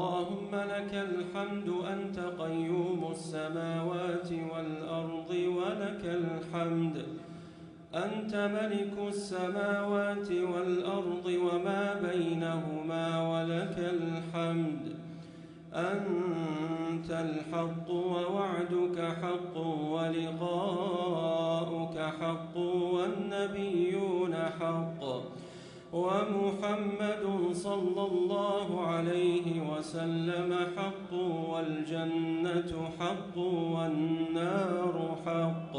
اللهم لك الحمد أنت قيوم السماوات والأرض ولك الحمد أنت ملك السماوات والأرض وما بينهما ولك الحمد أنت الحق ووعدك حق ولقاؤك حق والنبيون حق ومحمد صلى الله عليه وسلم حق والجنة حق والنار حق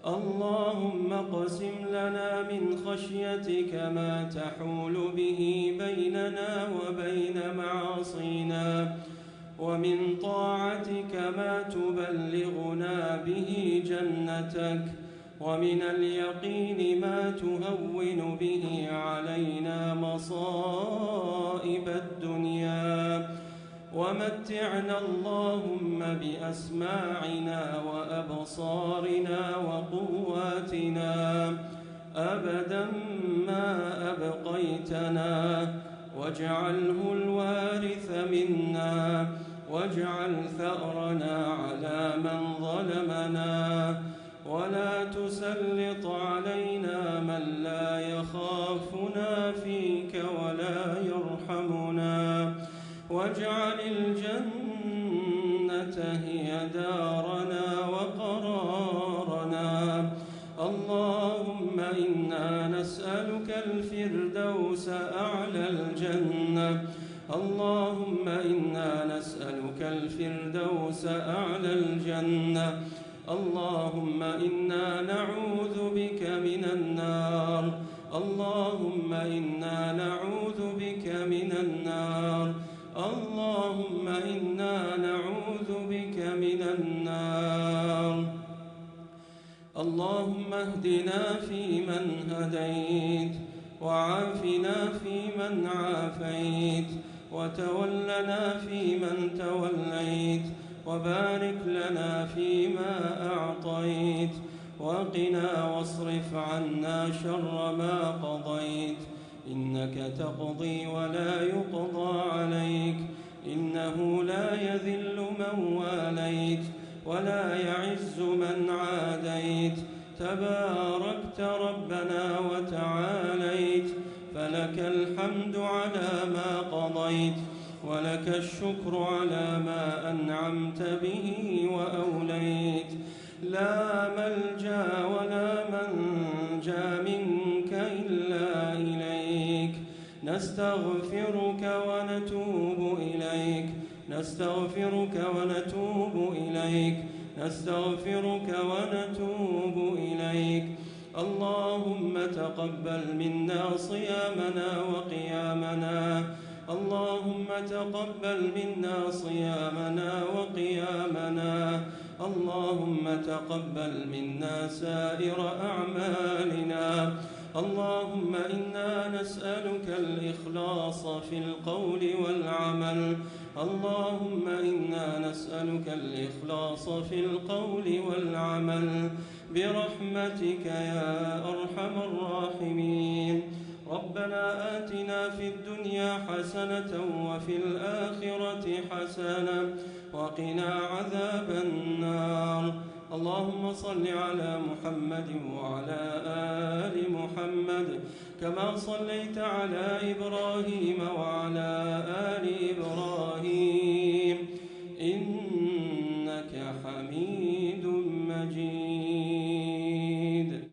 اللهم اقسم لنا من خشيتك ما تحول به بيننا وبين معاصينا ومن طاعتك ما تبلغنا به جنتك ومن اليقين ما تهون به علينا مصائب الدنيا ومتعنا اللهم بأسماعنا وأبصارنا وقواتنا أبدا ما أبقيتنا واجعله الوارث منا واجعل ثأرنا على من ظلمنا ولا تسلط علينا من لا يخافنا فيك ولا يرحمنا واجعل الجنة هي دارنا وقرارنا اللهم إنا نسألك الفردوس أعلى الجنة اللهم إنا نسألك الفردوس أعلى الجنة اللهم إنا نعوذ بك من النار اللهم إنا نعوذ بك من النار اللهم إنا نعوذ بك من النار اللهم اهدنا فيمن هديت وعافنا فيمن عافيت وتولنا فيمن توليت وبارك لنا فيما أعطيت وقنا واصرف عنا شر ما قضيت إنك تقضي ولا يقضى عليك إنه لا يذل من واليت ولا يعز من عاديت تباركت ربنا وتعاليت فلك الحمد على ما قضيت ولك الشكر على ما أنعمت به وأوليت لا ملجأ ولا منجا منك إلا إليك نستغفرك ونتوب إليك نستغفرك ونتوب إليك نستغفرك ونتوب إليك اللهم تقبل منا صيامنا وقيامنا اللهم تقبل منا صيامنا وقيامنا اللهم تقبل منا سائر أعمالنا اللهم إنا نسألك الإخلاص في القول والعمل اللهم إنا نسألك الإخلاص في القول والعمل برحمتك يا أرحم الراحمين ربنا آتنا في الدنيا حسنة وفي الآخرة حسنة وقنا عذاب النار اللهم صل على محمد وعلى آل محمد كما صليت على إبراهيم وعلى آل إبراهيم